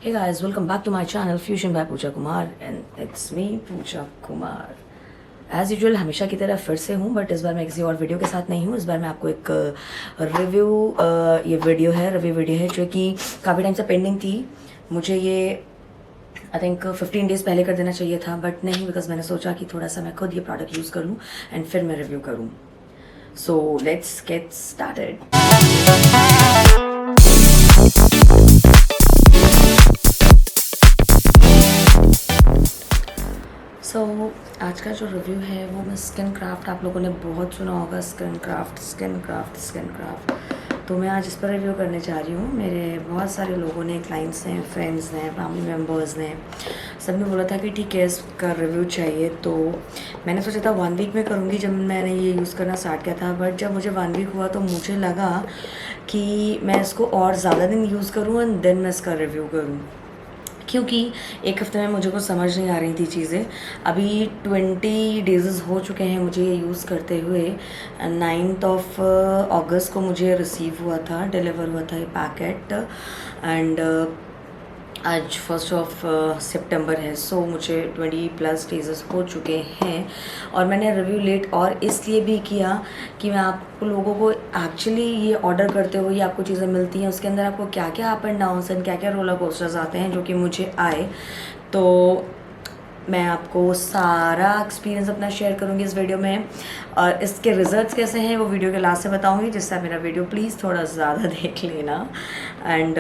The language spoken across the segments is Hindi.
Hey guys, welcome back to my channel Fusion by Pooja Kumar and it's me Pooja Kumar. As usual हमेशा की तरह फिर से हूँ बट इस बार मैं किसी और वीडियो के साथ नहीं हूँ। इस बार मैं आपको एक रिव्यू ये वीडियो है रिव्यू वीडियो है जो कि काफ़ी टाइम से पेंडिंग थी। मुझे ये आई थिंक 15 डेज़ पहले कर देना चाहिए था बट नहीं, बिकॉज मैंने सोचा कि थोड़ा सा मैं खुद ये प्रोडक्ट यूज़ कर लूँ एंड फिर मैं रिव्यू करूँ। So let's get started. So आज का जो रिव्यू है वो मैं स्किन क्राफ्ट, आप लोगों ने बहुत सुना होगा स्किन क्राफ्ट, तो मैं आज इस पर रिव्यू करने जा रही हूँ। मेरे बहुत सारे लोगों ने, क्लाइंट्स हैं, फ्रेंड्स हैं, फैमिली मेम्बर्स ने, सब ने बोला था कि ठीक है इसका रिव्यू चाहिए। तो मैंने सोचा था 1 वीक में करूँगी जब मैंने ये यूज़ करना स्टार्ट किया था, बट जब मुझे 1 वीक हुआ तो मुझे लगा कि मैं इसको और ज़्यादा दिन यूज़ करूँ एंड देन मैं इसका रिव्यू करूँ, क्योंकि एक हफ्ते में मुझे कुछ समझ नहीं आ रही थी चीज़ें। अभी 20 डेज़ हो चुके हैं मुझे ये यूज़ करते हुए। 9th ऑफ अगस्त को मुझे रिसीव हुआ था, डिलीवर हुआ था ये पैकेट एंड आज 1st ऑफ सितंबर है। सो मुझे 20+ डेज़ हो चुके हैं और मैंने रिव्यू लेट और इसलिए भी किया कि मैं आप लोगों को एक्चुअली ये ऑर्डर करते हुए आपको चीज़ें मिलती हैं, उसके अंदर आपको क्या क्या अप एंड डाउन्स एंड क्या क्या रोलर कोस्टर्स आते हैं जो कि मुझे आए। तो मैं आपको सारा एक्सपीरियंस अपना शेयर करूँगी इस वीडियो में और इसके रिजल्ट्स कैसे हैं वो वीडियो के लास्ट से बताऊँगी, जिससे आप मेरा वीडियो प्लीज़ थोड़ा ज़्यादा देख लेना। एंड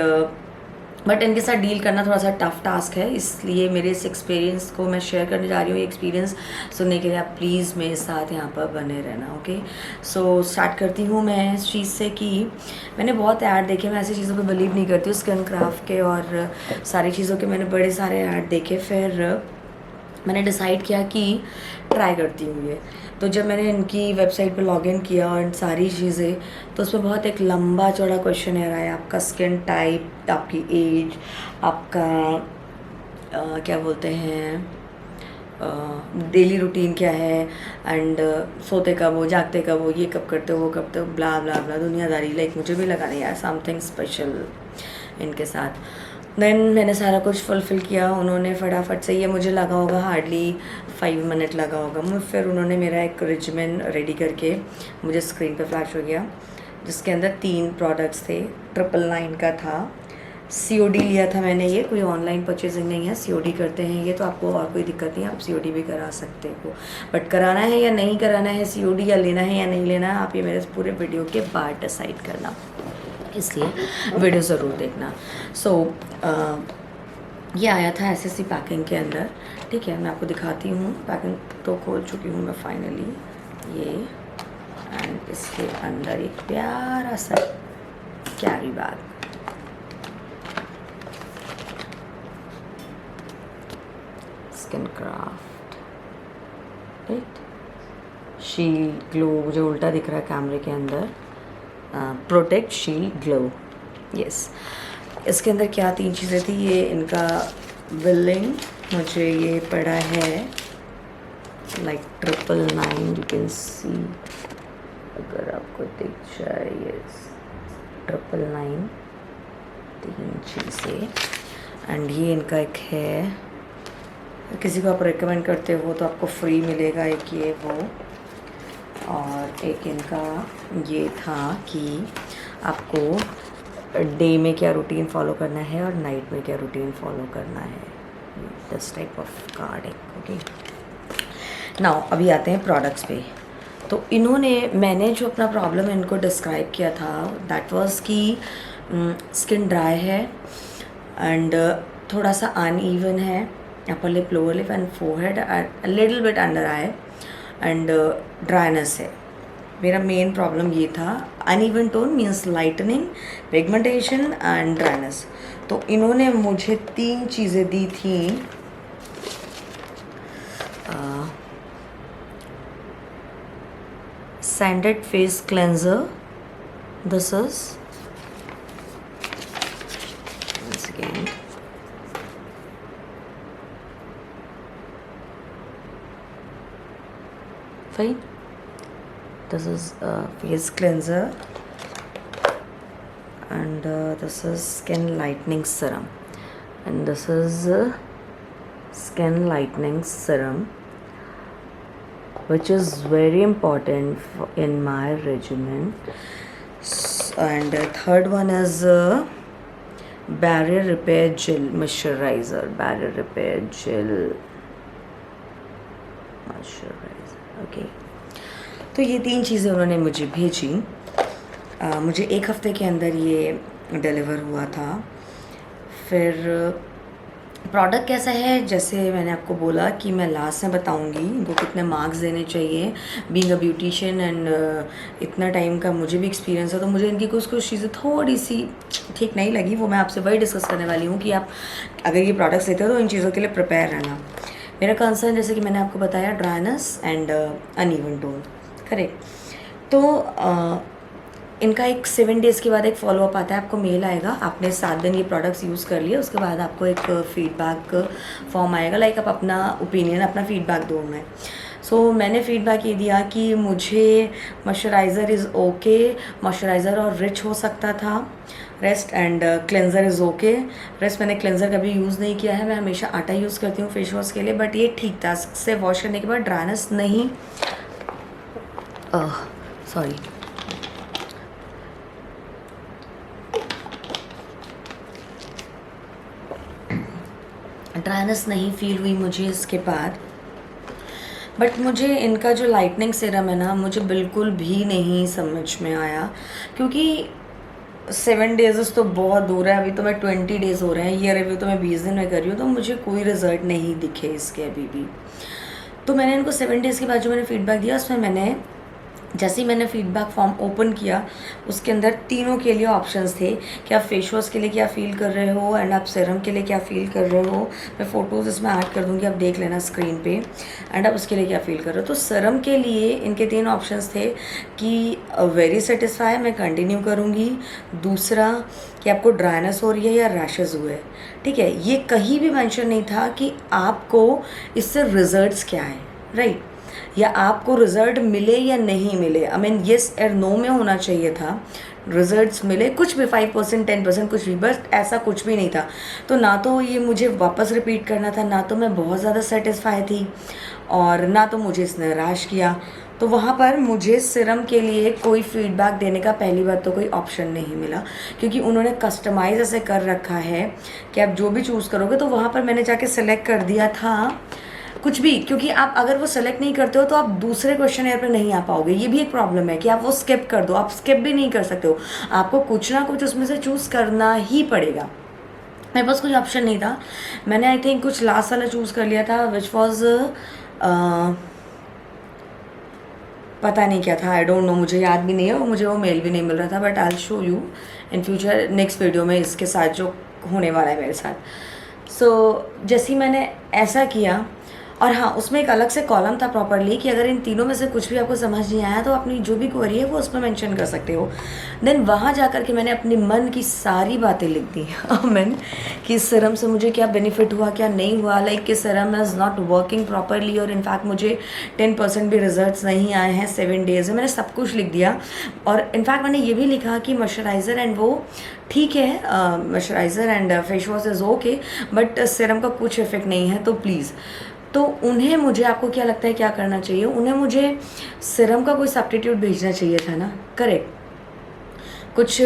बट इनके साथ डील करना थोड़ा सा टफ टास्क है, इसलिए मेरे इस एक्सपीरियंस को मैं शेयर करने जा रही हूँ। ये एक्सपीरियंस सुनने के लिए आप प्लीज़ मेरे साथ यहाँ पर बने रहना। ओके, सो स्टार्ट करती हूँ मैं इस चीज़ से कि मैंने बहुत ऐड देखे, मैं ऐसी चीज़ों पे बिलीव नहीं करती हूँ स्किन क्राफ्ट के और सारी चीज़ों के। मैंने बड़े सारे ऐड देखे, फिर मैंने डिसाइड किया कि ट्राई करती हूँ ये। तो जब मैंने इनकी वेबसाइट पे लॉगिन किया और सारी चीज़ें, तो उसमें बहुत एक लंबा चौड़ा क्वेश्चन है आपका स्किन टाइप, आपकी एज, आपका क्या बोलते हैं डेली रूटीन क्या है एंड सोते कब हो, जागते कब हो, ये कब करते हो, वो कब करते हो, ब्ला ब्ला ब्ला दुनियादारी। लाइक मुझे भी लगा नहीं यार समथिंग स्पेशल इनके साथ। देन मैंने सारा कुछ फुलफ़िल किया। उन्होंने फटाफट से, ये मुझे लगा होगा हार्डली 5 मिनट लगा होगा, फिर उन्होंने मेरा एक रिजिमेन रेडी करके मुझे स्क्रीन पे फ्लैश हो गया, जिसके अंदर 3 प्रोडक्ट्स थे। 999 का था, COD लिया था मैंने। ये कोई ऑनलाइन परचेजिंग नहीं है, COD करते हैं ये, तो आपको और कोई दिक्कत नहीं है, आप COD भी करा सकते हो। बट कराना है या नहीं कराना है COD, या लेना है या नहीं लेना है, आप ये मेरे पूरे वीडियो के बाद डिसाइड करना, इसलिए वीडियो ज़रूर देखना। सो ये आया था ऐसी पैकिंग के अंदर। ठीक है, मैं आपको दिखाती हूँ। पैकिंग तो खोल चुकी हूँ मैं फाइनली ये, एंड इसके अंदर एक प्यारा सा carry bag. Skin craft right, shield glow, मुझे उल्टा दिख रहा है कैमरे के अंदर, प्रोटेक्ट शील्ड ग्लो, यस। इसके अंदर क्या 3 चीज़ें थी। ये इनका बिलिंग मुझे ये पड़ा है लाइक 999, यू कैन सी, अगर आपको दिख जाए, यस 999, 3 चीज़ें। एंड ये इनका एक है, किसी को आप रिकमेंड करते हो तो आपको फ्री मिलेगा एक ये वो। और एक इनका ये था कि आपको डे में क्या रूटीन फॉलो करना है और नाइट में क्या रूटीन फॉलो करना है, दिस टाइप ऑफ कार्ड है। ओके, नाउ अभी आते हैं प्रोडक्ट्स पे। तो इन्होंने, मैंने जो अपना प्रॉब्लम इनको डिस्क्राइब किया था दैट वाज कि स्किन ड्राई है एंड थोड़ा सा अनइवन है, upper lip, lower lip and forehead, little bit under eye and dryness है। मेरा मेन प्रॉब्लम ये था। Uneven tone means lightening, pigmentation and dryness. तो इन्होंने मुझे 3 चीज़ें दी थी। Sanded face cleanser, this is once again fine, this is a face cleanser and this is skin lightening serum and this is skin lightening serum, which is very important in my regimen. And third one is barrier repair gel moisturizer, barrier repair gel moisturizer. Okay, तो ये 3 चीज़ें उन्होंने मुझे भेजी। मुझे 1 हफ़्ते के अंदर ये डिलीवर हुआ था। फिर प्रोडक्ट कैसा है, जैसे मैंने आपको बोला कि मैं लास्ट में बताऊंगी इनको कितने मार्क्स देने चाहिए। बीइंग अ ब्यूटिशियन एंड इतना टाइम का मुझे भी एक्सपीरियंस है, तो मुझे इनकी कुछ चीज़ें थोड़ी सी ठीक नहीं लगी। वो मैं आपसे वही डिस्कस करने वाली हूँ कि आप अगर ये प्रोडक्ट्स लेते हो तो इन चीज़ों के लिए प्रिपेयर रहना। मेरा कंसर्न जैसे कि मैंने आपको बताया dryness and uneven tone, correct. तो इनका एक 7 डेज़ के बाद एक फॉलोअप आता है, आपको मेल आएगा। आपने 7 दिन ये प्रोडक्ट्स यूज़ कर लिए, उसके बाद आपको एक फ़ीडबैक फॉर्म आएगा, लाइक आप अपना ओपिनियन, अपना फ़ीडबैक दो मैं। सो मैंने फ़ीडबैक ये दिया कि मुझे मॉइस्चराइज़र इज़ ओके, मॉइस्चराइज़र और रिच हो सकता था, rest and cleanser is okay. Rest मैंने क्लेंज़र कभी यूज़ नहीं किया है, मैं हमेशा आटा यूज़ करती हूँ फेस वॉश के लिए, बट ये ठीक था। इससे वॉश करने के बाद ड्राइनेस नहीं, सॉरी, ड्राइनेस नहीं फील हुई मुझे इसके बाद। बट मुझे इनका जो लाइटनिंग सीरम है ना, मुझे बिल्कुल भी नहीं समझ में आया, क्योंकि 7 डेज़ तो बहुत दूर है, अभी तो मैं 20 डेज़ हो रहे हैं, ये रिव्यू तो मैं 20 दिन में कर रही हूँ, तो मुझे कोई रिज़ल्ट नहीं दिखे इसके अभी भी। तो मैंने इनको 7 डेज़ के बाद जो मैंने फ़ीडबैक दिया, उसमें मैंने जैसे ही मैंने फ़ीडबैक फॉर्म ओपन किया, उसके अंदर तीनों के लिए ऑप्शंस थे कि आप फेस वॉश के लिए क्या फ़ील कर रहे हो एंड आप सीरम के लिए क्या फ़ील कर रहे हो। मैं फ़ोटोज़ इसमें ऐड कर दूँगी, आप देख लेना स्क्रीन पे, एंड आप उसके लिए क्या फ़ील कर रहे हो। तो सीरम के लिए इनके 3 ऑप्शंस थे कि वेरी सेटिस्फाई, मैं कंटिन्यू करूँगी। दूसरा कि आपको ड्राइनेस हो रही है या रैशेज़ हुए, ठीक है। ये कहीं भी मेंशन नहीं था कि आपको इससे रिजल्ट्स क्या है, राइट, या आपको रिज़ल्ट मिले या नहीं मिले। आई मीन येस और नो में होना चाहिए था, रिज़ल्ट्स मिले कुछ भी 5% 10% कुछ भी, बस ऐसा कुछ भी नहीं था। तो ना तो ये मुझे वापस रिपीट करना था, ना तो मैं बहुत ज़्यादा सेटिस्फाई थी, और ना तो मुझे इसने रैश किया। तो वहाँ पर मुझे सीरम के लिए कोई फ़ीडबैक देने का पहली बात तो कोई ऑप्शन नहीं मिला, क्योंकि उन्होंने कस्टमाइज़ ऐसे कर रखा है कि आप जो भी चूज़ करोगे। तो वहाँ पर मैंने जाके सेलेक्ट कर दिया था कुछ भी, क्योंकि आप अगर वो सेलेक्ट नहीं करते हो तो आप दूसरे क्वेश्चन एयर पर नहीं आ पाओगे। ये भी एक प्रॉब्लम है कि आप वो स्किप कर दो, आप स्किप भी नहीं कर सकते हो, आपको कुछ ना कुछ उसमें से चूज़ करना ही पड़ेगा। मेरे पास कोई ऑप्शन नहीं था, मैंने आई थिंक कुछ लास्ट वाला चूज़ कर लिया था, विच वॉज पता नहीं क्या था, आई डोंट नो, मुझे याद भी नहीं है, मुझे वो मेल भी नहीं मिल रहा था। But I will show you in future next video में इसके साथ जो होने वाला है मेरे साथ। सो जैसे ही मैंने ऐसा किया, और हाँ, उसमें एक अलग से कॉलम था प्रॉपरली कि अगर इन तीनों में से कुछ भी आपको समझ नहीं आया तो अपनी जो भी क्वेरी है वो उसमें मेंशन कर सकते हो। देन वहाँ जाकर के मैंने अपने मन की सारी बातें लिख दी मैंने कि इस सीरम से मुझे क्या बेनिफिट हुआ, क्या नहीं हुआ, लाइक कि serum is not working properly, और इनफैक्ट मुझे 10% भी रिजल्ट्स नहीं आए हैं 7 डेज़ में। मैंने सब कुछ लिख दिया, और इनफैक्ट मैंने ये भी लिखा कि मॉइस्चराइज़र एंड वो ठीक है, moisturiser and face wash is okay, but serum का कुछ इफेक्ट नहीं है, तो प्लीज़। तो उन्हें मुझे, आपको क्या लगता है क्या करना चाहिए, उन्हें मुझे सीरम का कोई सब्स्टिट्यूट भेजना चाहिए था ना, करेक्ट। कुछ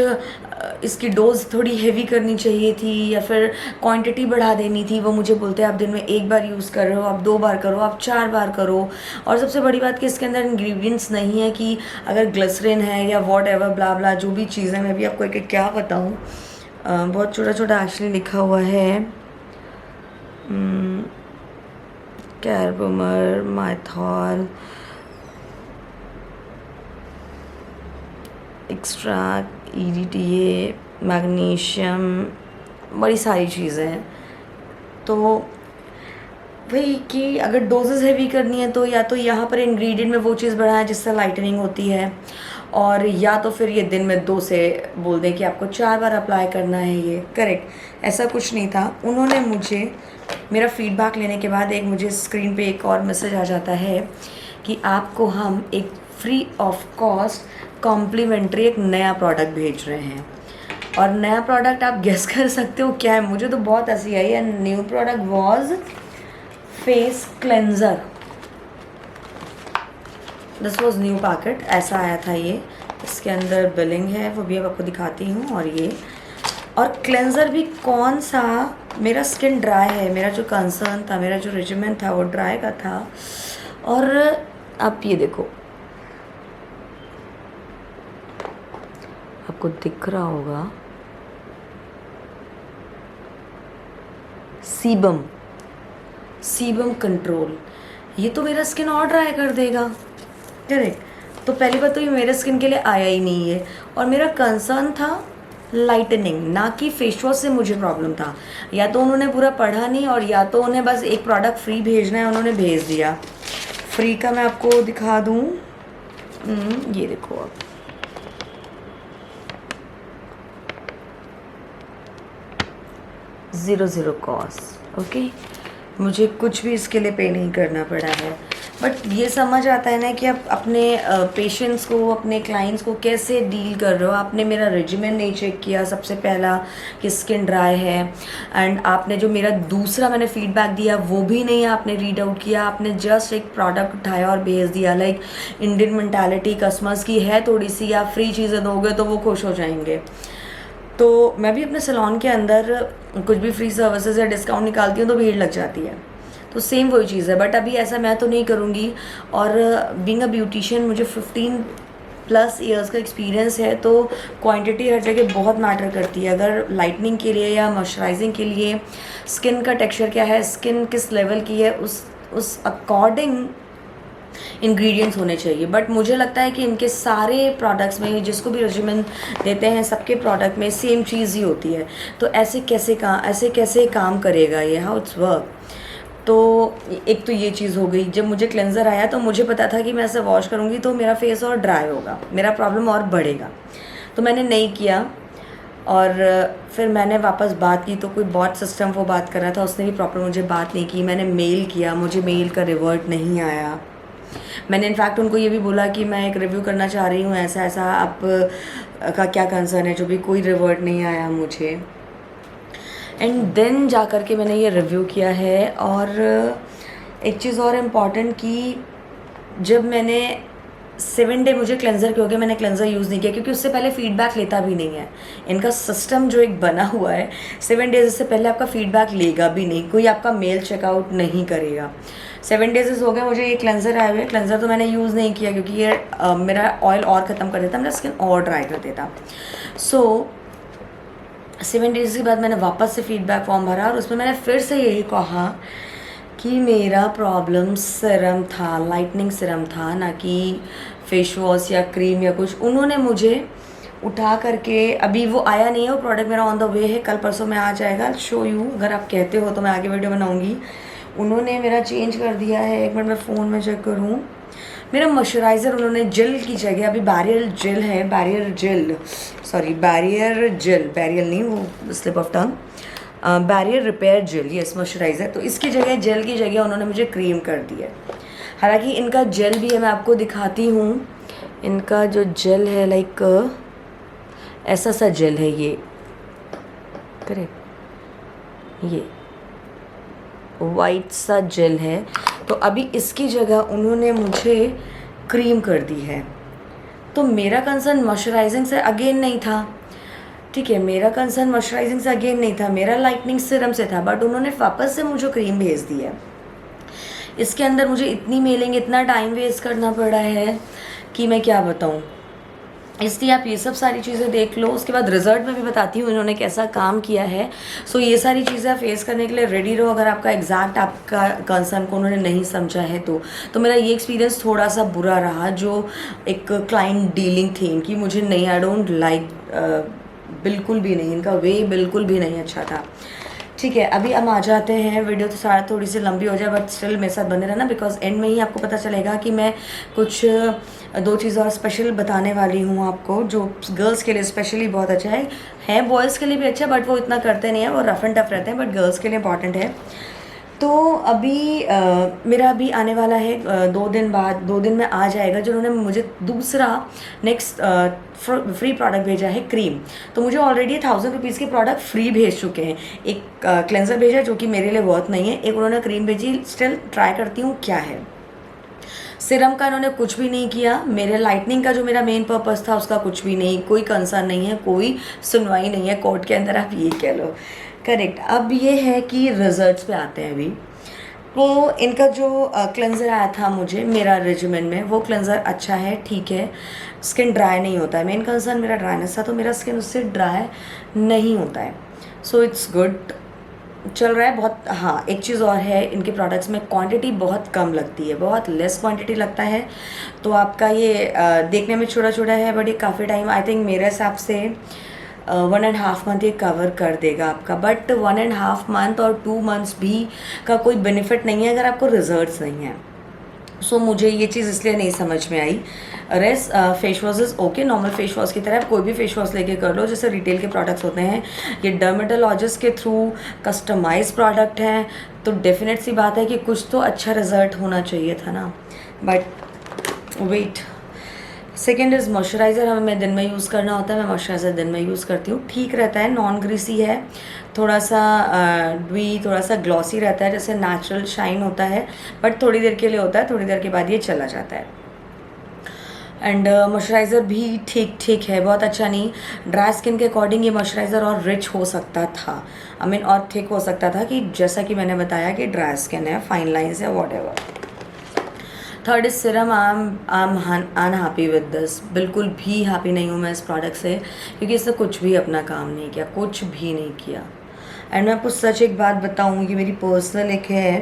इसकी डोज थोड़ी हेवी करनी चाहिए थी, या फिर क्वांटिटी बढ़ा देनी थी। वो मुझे बोलते हैं आप दिन में 1 बार यूज़ कर रहे हो, आप 2 बार करो, आप 4 बार करो। और सबसे बड़ी बात कि इसके अंदर इंग्रेडिएंट्स नहीं है कि अगर ग्लिसरीन है या वॉट एवर ब्ला ब्ला जो भी चीज़ें, मैं भी आपको एक क्या बताऊँ, बहुत छोटा छोटा एक्चुअली लिखा हुआ है, कार्बोमर, माइथॉल एक्सट्रैक्ट, EDTA, मैग्नीशियम, बड़ी सारी चीज़ें हैं। तो वही कि अगर डोजेस हेवी करनी है तो या तो यहाँ पर इंग्रेडिएंट में वो चीज़ बढ़ाएं जिससे लाइटनिंग होती है, और या तो फिर ये दिन में 2 से बोल दें कि आपको 4 बार अप्लाई करना है ये, करेक्ट। ऐसा कुछ नहीं था। उन्होंने मुझे मेरा फीडबैक लेने के बाद एक मुझे स्क्रीन पे एक और मैसेज आ जाता है कि आपको हम एक फ्री ऑफ कॉस्ट कॉम्प्लीमेंट्री एक नया प्रोडक्ट भेज रहे हैं। और नया प्रोडक्ट आप गेस कर सकते हो क्या है? मुझे तो बहुत हंसी आई। And new product was face cleanser. This was new packet, ऐसा आया था ये। इसके अंदर बिलिंग है, वो भी अब आपको दिखाती हूँ। और क्लेंज़र भी कौन सा, मेरा स्किन ड्राई है, मेरा जो कंसर्न था, मेरा जो रेजिमेंट था वो ड्राई का था। और आप ये देखो, आपको दिख रहा होगा सीबम कंट्रोल। ये तो मेरा स्किन और ड्राई कर देगा, करेक्ट। तो पहली बात तो ये मेरे स्किन के लिए आया ही नहीं है। और मेरा कंसर्न था लाइटनिंग, ना कि फेस वॉश से मुझे प्रॉब्लम था। या तो उन्होंने पूरा पढ़ा नहीं, और या तो उन्हें बस एक प्रोडक्ट फ्री भेजना है, उन्होंने भेज दिया। फ्री का मैं आपको दिखा दूँ, ये देखो आप, ज़ीरो कॉस्ट। ओके, मुझे कुछ भी इसके लिए पे नहीं करना पड़ा है। बट ये समझ आता है ना कि आप अपने पेशेंट्स को, अपने क्लाइंट्स को कैसे डील कर रहे हो। आपने मेरा रेजिमेंट नहीं चेक किया सबसे पहला कि स्किन ड्राई है। एंड आपने जो मेरा दूसरा मैंने फीडबैक दिया वो भी नहीं आपने रीड आउट किया। आपने जस्ट एक प्रोडक्ट उठाया और भेज दिया। लाइक इंडियन मेंटालिटी कस्टमर्स की है थोड़ी सी, आप फ्री चीज़ें दोगे तो वो खुश हो जाएंगे। तो मैं भी अपने सैलून के अंदर कुछ भी फ्री सर्विसेज या डिस्काउंट निकालती हूँ तो भीड़ लग जाती है। तो सेम वही चीज़ है। बट अभी ऐसा मैं तो नहीं करूँगी। और बीइंग अ ब्यूटिशियन मुझे 15+ ईयर्स का एक्सपीरियंस है, तो क्वांटिटी हर जगह बहुत मैटर करती है। अगर लाइटनिंग के लिए या मॉइस्चराइजिंग के लिए स्किन का टेक्सचर क्या है, स्किन किस लेवल की है, उस अकॉर्डिंग इंग्रेडिएंट्स होने चाहिए। बट मुझे लगता है कि इनके सारे प्रोडक्ट्स में, जिसको भी रेजिमेंट देते हैं, सबके प्रोडक्ट में सेम चीज़ ही होती है। तो ऐसे कैसे काम करेगा ये, हाउ इट्स वर्क। तो एक तो ये चीज़ हो गई। जब मुझे क्लेंज़र आया तो मुझे पता था कि मैं ऐसे वॉश करूँगी तो मेरा फेस और ड्राई होगा, मेरा प्रॉब्लम और बढ़ेगा। तो मैंने नहीं किया। और फिर मैंने वापस बात की तो कोई बॉट सिस्टम वो बात कर रहा था, उसने भी प्रॉपर मुझे बात नहीं की। मैंने मेल किया, मुझे मेल का रिवर्ट नहीं आया। मैंने इनफैक्ट उनको ये भी बोला कि मैं एक रिव्यू करना चाह रही हूँ, ऐसा ऐसा आप का क्या कंसर्न है, जो भी कोई रिवर्ट नहीं आया मुझे। एंड देन जा कर के मैंने ये रिव्यू किया है। और एक चीज़ और इम्पॉर्टेंट कि जब मैंने 7 डे, मुझे क्लेंज़र क्योंकि मैंने क्लेंज़र यूज़ नहीं किया, क्योंकि उससे पहले फीडबैक लेता भी नहीं है। इनका सिस्टम जो एक बना हुआ है, 7 डेज़ से पहले आपका फीडबैक लेगा भी नहीं, कोई आपका मेल चेकआउट नहीं करेगा। 7 डेज़ हो गए मुझे ये क्लेंज़र आए हुए। क्लेंज़र तो मैंने यूज़ नहीं किया क्योंकि ये मेरा ऑयल और ख़त्म कर देता, मेरा स्किन और ड्राई कर देता। सो 7 डेज़ के बाद मैंने वापस से फीडबैक फॉर्म भरा और उसमें मैंने फिर से यही कहा कि मेरा प्रॉब्लम सीरम था, लाइटनिंग सीरम था, ना कि फेस वॉश या क्रीम या कुछ। उन्होंने मुझे उठा करके, अभी वो आया नहीं है, वो प्रोडक्ट मेरा ऑन द वे है, कल परसों में आ जाएगा। शो यू, अगर आप कहते हो तो मैं आगे वीडियो बनाऊँगी। उन्होंने मेरा चेंज कर दिया है। एक मिनट मैं फ़ोन में चेक करूँ। मेरा मॉइस्चराइज़र उन्होंने जेल की जगह, अभी बैरियर नहीं, वो slip of tongue, barrier repair gel, yes moisturiser. तो इसकी जगह, जेल की जगह उन्होंने मुझे क्रीम कर दी है। हालांकि इनका जेल भी है, मैं आपको दिखाती हूँ। इनका जो जेल है, लाइक ऐसा सा जेल है ये, करेक्ट, ये वाइट सा जेल है। तो अभी इसकी जगह उन्होंने मुझे क्रीम कर दी है। तो मेरा कंसर्न मॉइस्चराइजिंग से अगेन नहीं था, ठीक है, मेरा कंसर्न मॉइस्चराइजिंग से अगेन नहीं था, मेरा लाइटनिंग सीरम से था। बट उन्होंने वापस से मुझे क्रीम भेज दी है। इसके अंदर मुझे इतनी मेलिंग, इतना टाइम वेस्ट करना पड़ा है कि मैं क्या बताऊँ। इसलिए आप ये सब सारी चीज़ें देख लो, उसके बाद रिजल्ट में भी बताती हूँ इन्होंने कैसा काम किया है। सो ये सारी चीज़ें आप फेस करने के लिए रेडी रहो। अगर आपका एग्जैक्ट आपका कंसर्न को उन्होंने नहीं समझा है तो मेरा ये एक्सपीरियंस थोड़ा सा बुरा रहा, जो एक क्लाइंट डीलिंग थी इनकी, मुझे नहीं, आई डोंट लाइक, बिल्कुल भी नहीं, इनका वे बिल्कुल भी नहीं अच्छा था। ठीक है, अभी हम आ जाते हैं, वीडियो तो सारा थोड़ी सी लंबी हो जाए बट स्टिल मेरे साथ बने रहना, बिकॉज एंड में ही आपको पता चलेगा कि मैं कुछ 2 चीज़ और स्पेशल बताने वाली हूँ आपको, जो गर्ल्स के लिए स्पेशली बहुत अच्छा है बॉयज़ के लिए भी अच्छा, बट वो इतना करते नहीं है, वो रफ एंड टफ रहते हैं, बट गर्ल्स के लिए इंपॉर्टेंट है। तो अभी मेरा अभी आने वाला है 2 दिन बाद, 2 दिन में आ जाएगा, जिन्होंने मुझे दूसरा नेक्स्ट फ्री प्रोडक्ट भेजा है क्रीम। तो मुझे ऑलरेडी 1000 रुपीज़ के प्रोडक्ट फ्री भेज चुके हैं। एक क्लेंजर भेजा जो कि मेरे लिए वर्थ नहीं है, एक उन्होंने क्रीम भेजी, स्टिल ट्राई करती हूँ क्या है। सिरम का इन्होंने कुछ भी नहीं किया, मेरे लाइटनिंग का जो मेरा मेन पर्पस था उसका कुछ भी नहीं, कोई कंसर्न नहीं है, कोई सुनवाई नहीं है कोर्ट के अंदर, आप ये कह लो। करेक्ट। अब ये है कि रिजल्ट्स पे आते हैं अभी। तो इनका जो क्लेंज़र आया था मुझे मेरा रेजिमेन में, वो क्लेंज़र अच्छा है, ठीक है, स्किन ड्राई नहीं होता है। मेन कंसर्न मेरा ड्राइनेस था, तो मेरा स्किन उससे ड्राई नहीं होता है। सो इट्स गुड, चल रहा है बहुत। हाँ, एक चीज़ और है, इनके प्रोडक्ट्स में क्वांटिटी बहुत कम लगती है, बहुत लेस क्वांटिटी लगता है। तो आपका ये देखने में छोटा छोटा है, बट ये काफ़ी टाइम, आई थिंक मेरे हिसाब से 1.5 मंथ ये कवर कर देगा आपका। बट 1.5 मंथ और 2 मंथ्स भी का कोई बेनिफिट नहीं है अगर आपको रिजल्ट्स नहीं है। सो मुझे ये चीज़ इसलिए नहीं समझ में आई। Rest face wash is okay, normal face wash की तरह आप कोई भी फेस वॉश लेके कर लो, जैसे रिटेल के प्रोडक्ट्स होते हैं। ये डर्मेटोलॉजिस्ट के थ्रू कस्टमाइज प्रोडक्ट हैं, तो डेफिनेट सी बात है कि कुछ तो अच्छा रिजल्ट होना चाहिए था ना। But wait, second is moisturiser, हमें दिन में यूज़ करना होता है, मैं मॉइस्चराइज़र दिन में यूज़ करती हूँ, ठीक रहता है, नॉन ग्रीसी है, थोड़ा सा ड्वी, थोड़ा सा ग्लॉसी रहता है, जैसे नेचुरल शाइन होता है, बट थोड़ी देर के लिए होता है, थोड़ी देर के बाद ये चला जाता है। एंड मॉइस्चराइज़र भी ठीक ठीक है, बहुत अच्छा नहीं। ड्राई स्किन के अकॉर्डिंग ये मॉइस्चराइज़र और रिच हो सकता था, आई मीन और थिक हो सकता था, कि जैसा कि मैंने बताया कि ड्राई स्किन है, फाइन लाइन्स है, what ever. Third is Siram, I am unhappy with this, बिल्कुल भी हैप्पी नहीं हूँ मैं इस प्रोडक्ट से, क्योंकि इसने कुछ भी अपना काम नहीं किया, कुछ भी नहीं किया। एंड मैं आपको सच एक बात बताऊँ कि मेरी पर्सनल एक है,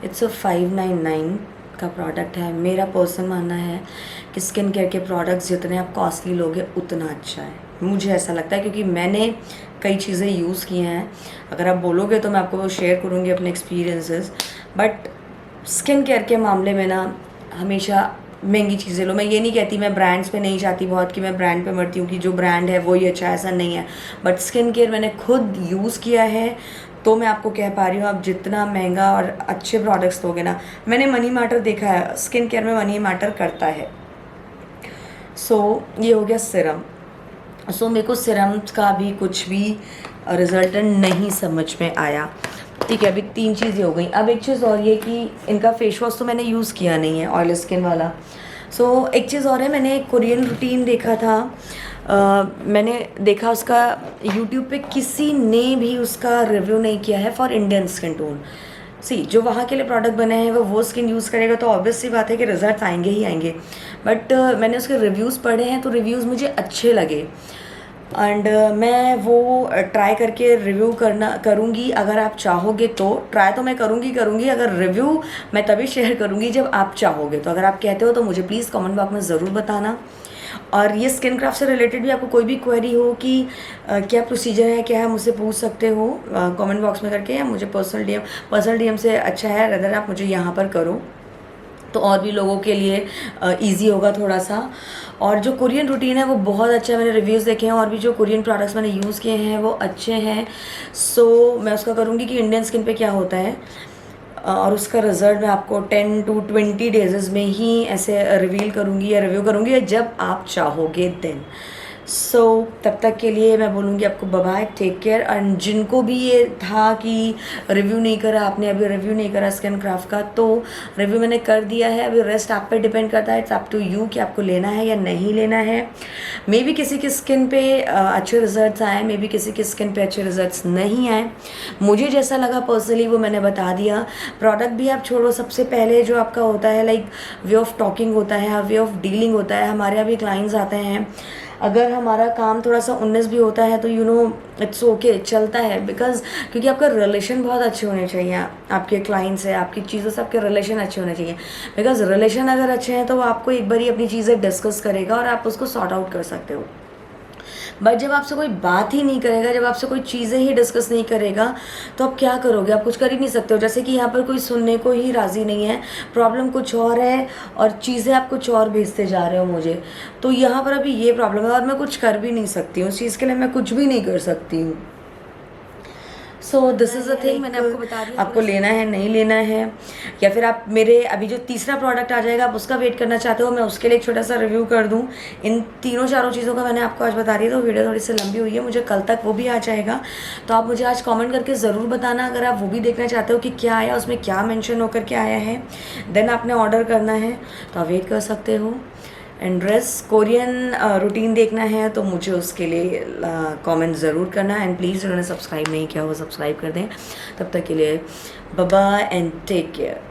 इट्स अ 599 का प्रोडक्ट है। मेरा पर्सनल मानना है कि स्किन केयर के प्रोडक्ट्स जितने आप कॉस्टली लोगे उतना अच्छा है, मुझे ऐसा लगता है, क्योंकि मैंने कई चीज़ें यूज़ की हैं। अगर आप बोलोगे तो मैं आपको वो शेयर करूँगी अपने एक्सपीरियंसेस, बट स्किन केयर के मामले में ना हमेशा महंगी चीज़ें लो। मैं ये नहीं कहती, मैं ब्रांड्स पे नहीं जाती बहुत कि मैं ब्रांड पे मरती हूँ कि जो ब्रांड है वही अच्छा है, ऐसा नहीं है। बट स्किन केयर मैंने खुद यूज़ किया है, तो मैं आपको कह पा रही हूँ, आप जितना महंगा और अच्छे प्रोडक्ट्स लोगे ना, मैंने मनी मैटर देखा है, स्किन केयर में मनी मैटर करता है। सो ये हो गया सिरम। सो मेरे को सिरम का भी कुछ भी रिजल्ट नहीं समझ में आया। ठीक है, अभी 3 चीज़ें हो गई। अब एक चीज़ और ये कि इनका फेस वॉश तो मैंने यूज़ किया नहीं है, ऑयल स्किन वाला। सो एक चीज़ और है, मैंने कोरियन रूटीन देखा था, मैंने देखा उसका यूट्यूब पे, किसी ने भी उसका रिव्यू नहीं किया है फॉर इंडियन स्किन टोन। जो वहाँ के लिए प्रोडक्ट बने हैं वो स्किन यूज़ करेगा तो ऑब्वियस सी बात है कि रिजल्ट आएंगे ही आएंगे। बट मैंने उसके रिव्यूज़ पढ़े हैं, तो रिव्यूज़ मुझे अच्छे लगे, एंड मैं वो ट्राई करके रिव्यू करूँगी। अगर आप चाहोगे तो ट्राई तो मैं करूँगी, अगर रिव्यू मैं तभी शेयर करूँगी जब आप चाहोगे। तो अगर आप कहते हो तो मुझे प्लीज़ कमेंट बॉक्स में ज़रूर बताना। और ये स्किन क्राफ्ट से रिलेटेड भी आपको कोई भी क्वेरी हो कि क्या प्रोसीजर है, क्या है, मुझसे पूछ सकते हो कमेंट बॉक्स में करके, या मुझे पर्सनल डीएम से अच्छा है रदर आप मुझे यहाँ पर करो, तो और भी लोगों के लिए इजी होगा थोड़ा सा। और जो कोरियन रूटीन है वो बहुत अच्छा है, मैंने रिव्यूज़ देखे हैं, और भी जो कोरियन प्रोडक्ट्स मैंने यूज़ किए हैं वो अच्छे हैं। सो मैं उसका करूँगी कि इंडियन स्किन पे क्या होता है, और उसका रिज़ल्ट मैं आपको 10 to 20 डेज़ में ही ऐसे रिवील करूँगी या रिव्यू करूँगी, या जब आप चाहोगे देन। सो तब तक के लिए मैं बोलूँगी आपको bye bye, take care. And जिनको भी ये था कि रिव्यू नहीं करा आपने, अभी रिव्यू नहीं करा स्किन क्राफ्ट का, तो रिव्यू मैंने कर दिया है। अभी रेस्ट आप पे डिपेंड करता है, इट्स अप टू यू कि आपको लेना है या नहीं लेना है। मे बी किसी की स्किन पे अच्छे रिजल्ट्स आए, मे बी किसी की स्किन पे अच्छे रिजल्ट्स नहीं आए। मुझे जैसा लगा पर्सनली वो मैंने बता दिया। प्रोडक्ट भी आप छोड़ो, सबसे पहले जो आपका होता है लाइक वे ऑफ टॉकिंग होता है, वे ऑफ डीलिंग होता है। हमारे यहाँ भी क्लाइंट्स आते हैं, अगर हमारा काम थोड़ा सा 19 भी होता है तो यू नो इट्स ओके, चलता है, बिकॉज क्योंकि आपका रिलेशन बहुत अच्छे होने चाहिए आपके क्लाइंट से, आपकी चीज़ों से आपके रिलेशन अच्छे होने चाहिए। बिकॉज रिलेशन अगर अच्छे हैं तो वो आपको एक बार ही अपनी चीज़ें डिस्कस करेगा और आप उसको सॉर्ट आउट कर सकते हो। बट जब आपसे कोई बात ही नहीं करेगा, जब आपसे कोई चीज़ें ही डिस्कस नहीं करेगा, तो आप क्या करोगे? आप कुछ कर ही नहीं सकते हो। जैसे कि यहाँ पर कोई सुनने को ही राज़ी नहीं है, प्रॉब्लम कुछ और है और चीज़ें आप कुछ और भेजते जा रहे हो मुझे, तो यहाँ पर अभी ये प्रॉब्लम है और मैं कुछ कर भी नहीं सकती हूँ, उस चीज़ के लिए मैं कुछ भी नहीं कर सकती हूँ। So this is the thing, मैंने आपको बता दिया आपको लेना है नहीं लेना है, या फिर आप मेरे अभी जो तीसरा प्रोडक्ट आ जाएगा आप उसका वेट करना चाहते हो, मैं उसके लिए एक छोटा सा रिव्यू कर दूं। इन तीनों चारों चीज़ों का मैंने आपको आज बता दिया, तो वीडियो थोड़ी सी लंबी हुई है, मुझे कल तक वो भी आ जाएगा। तो आप मुझे आज कमेंट करके ज़रूर बताना अगर आप वो भी देखना चाहते हो कि क्या आया, उसमें क्या मेंशन होकर के आया है, देन आपने ऑर्डर करना है तो आप वेट कर सकते हो। एंड ड्रेस कोरियन रूटीन देखना है तो मुझे उसके लिए कमेंट ज़रूर करना, एंड प्लीज़ जिन्होंने सब्सक्राइब नहीं किया वो सब्सक्राइब कर दें। तब तक के लिए bye bye and take care.